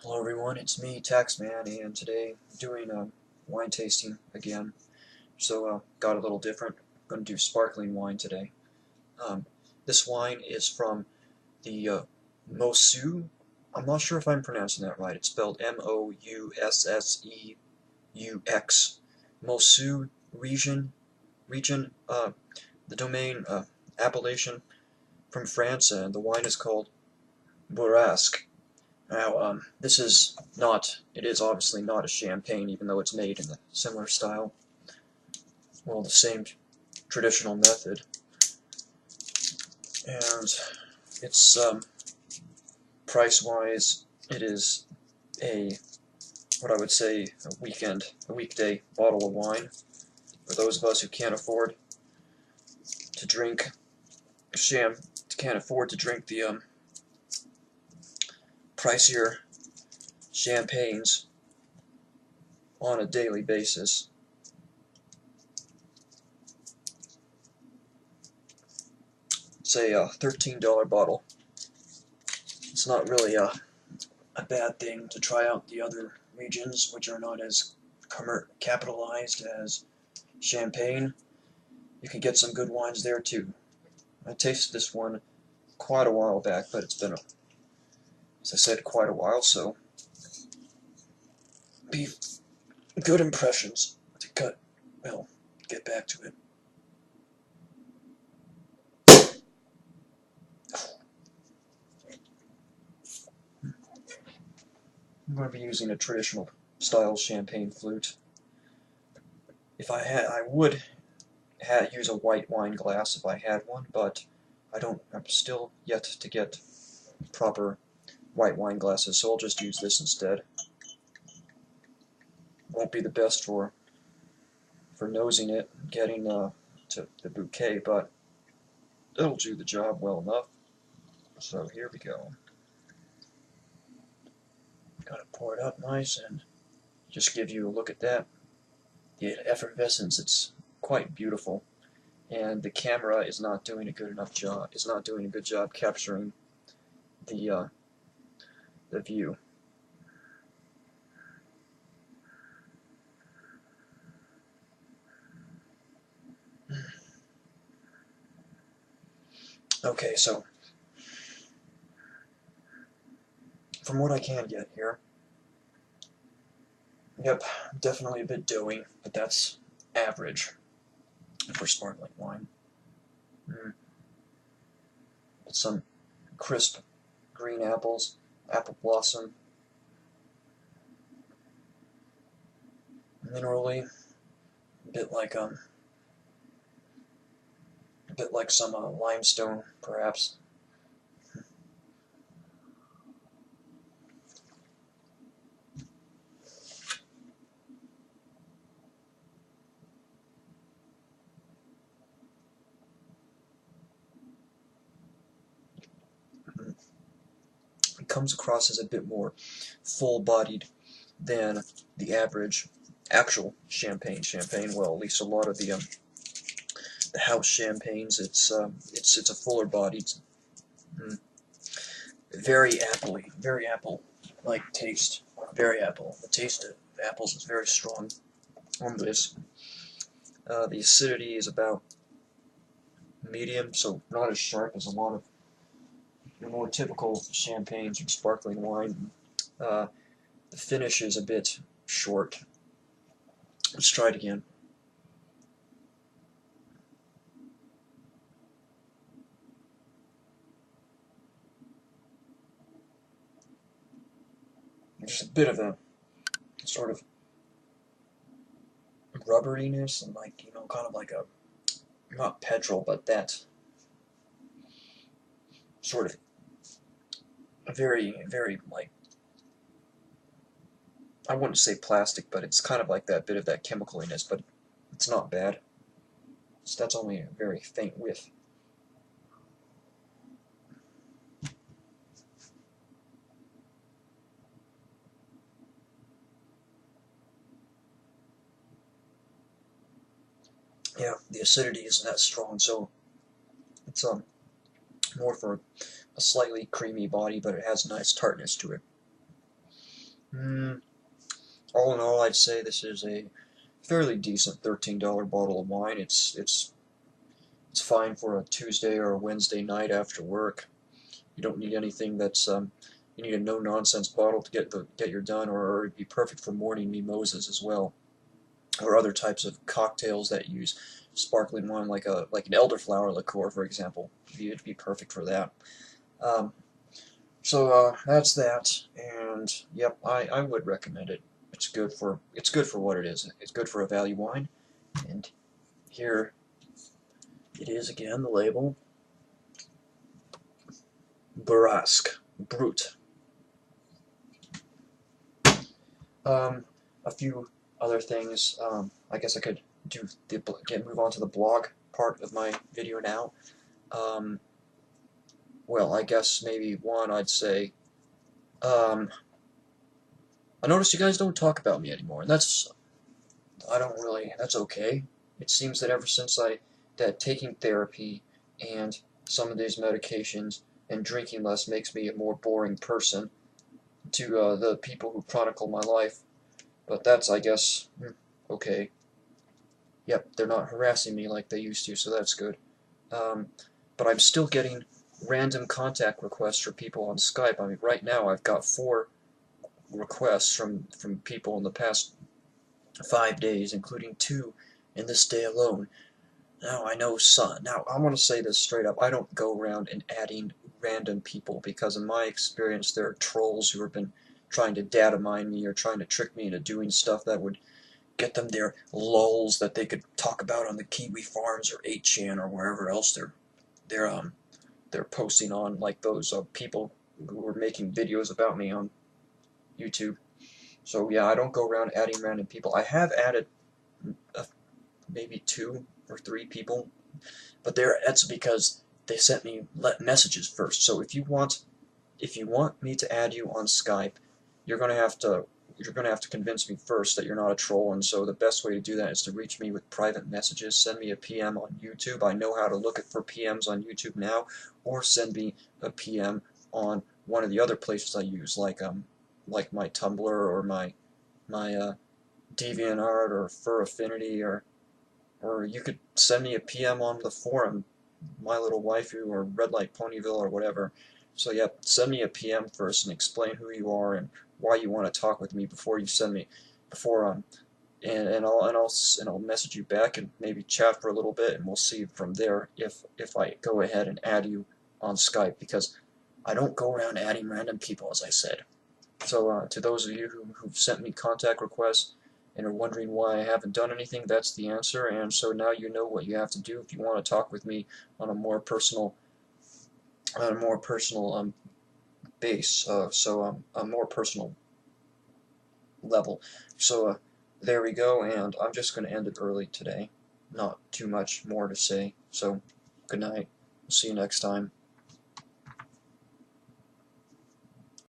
Hello everyone, it's me, Taxman, and today doing wine tasting again. So got a little different. I'm going to do sparkling wine today. This wine is from the Mousseaux. I'm not sure if I'm pronouncing that right. It's spelled Mousseux. Mousseaux region. The domain appellation from France, and the wine is called Bourrasque. Now, this is not, it is obviously not a champagne, even though it's made in a similar style. Well, the same traditional method. And it's, price-wise, it is what I would say, a weekday bottle of wine. For those of us who can't afford to drink the, pricier champagnes on a daily basis. Say a $13 bottle. It's not really a bad thing to try out the other regions, which are not as capitalized as Champagne. You can get some good wines there too. I tasted this one quite a while back, but it's been, as I said, quite a while, so be good impressions to get back to it. I'm going to be using a traditional style champagne flute. If I had, I would use a white wine glass if I had one, but I'm still yet to get proper white wine glasses, so I'll just use this instead. Won't be the best for nosing it, getting to the bouquet, but it'll do the job well enough. So here we go. Gotta pour it up nice and just give you a look at that. The effervescence, it's quite beautiful, and the camera is not doing a good job capturing the view. Okay, so from what I can get here, yep, definitely a bit doughy, but that's average for sparkling wine. Some crisp green apples, apple blossom, minerally, a bit like some limestone, perhaps. It comes across as a bit more full-bodied than the average actual champagne. Well, at least a lot of the house champagnes, it's a fuller bodied, very apple-like taste. Very apple. The taste of apples is very strong on this. The acidity is about medium, so not as sharp as a lot of your more typical champagnes or sparkling wine. The finish is a bit short. Let's try it again. There's a bit of a sort of rubberiness and kind of like not petrol, but that sort of a very I wouldn't say plastic, but it's kind of like that bit of that chemicaliness, but it's not bad. So that's only a very faint whiff. Yeah, the acidity isn't that strong, so it's more for a slightly creamy body, but it has a nice tartness to it. Mm, all in all, I'd say this is a fairly decent $13 bottle of wine. It's fine for a Tuesday or a Wednesday night after work. You don't need anything that's you need a no-nonsense bottle to get your done, or it'd be perfect for morning mimosas as well, or other types of cocktails that use sparkling wine, like an elderflower liqueur, for example. It'd be perfect for that. Um, so that's that, and yep, I would recommend it. It's good for what it is. It's good for a value wine, and here it is again, the label. Brasque, Brut. A few other things. I guess I could move on to the blog part of my video now. Um, well, I guess maybe one I'd say. I noticed you guys don't talk about me anymore, and that's okay. It seems that ever since that taking therapy and some of these medications and drinking less makes me a more boring person to the people who chronicle my life. But that's, I guess, okay. Yep, they're not harassing me like they used to, so that's good. Um, but I'm still getting random contact requests for people on Skype. I mean, right now I've got 4 requests from people in the past 5 days, including 2 in this day alone. Now I know some. Now I want to say this straight up. I don't go around and adding random people because, in my experience, there are trolls who have been trying to data mine me or trying to trick me into doing stuff that would get them their lulls that they could talk about on the Kiwi Farms or 8chan or wherever else they're they're posting on, like those people who are making videos about me on YouTube. So yeah, I don't go around adding random people. I have added maybe 2 or 3 people, but that's because they sent me messages first. So if you want me to add you on Skype, you're gonna have to convince me first that you're not a troll, and so the best way to do that is to reach me with private messages. Send me a PM on YouTube. I know how to look for PMs on YouTube now, or send me a PM on one of the other places I use, like my Tumblr or my DeviantArt or Fur Affinity, or you could send me a PM on the forum, My Little Waifu or Red Light Ponyville or whatever. So yeah, send me a PM first and explain who you are and why you want to talk with me before you send me before and I'll message you back and maybe chat for a little bit, and we'll see from there if I go ahead and add you on Skype, because I don't go around adding random people, as I said. So to those of you who've sent me contact requests and are wondering why I haven't done anything, that's the answer. And so now you know what you have to do if you want to talk with me on a more personal base. A more personal level. So there we go, and I'm just going to end it early today. Not too much more to say. So good night. See you next time.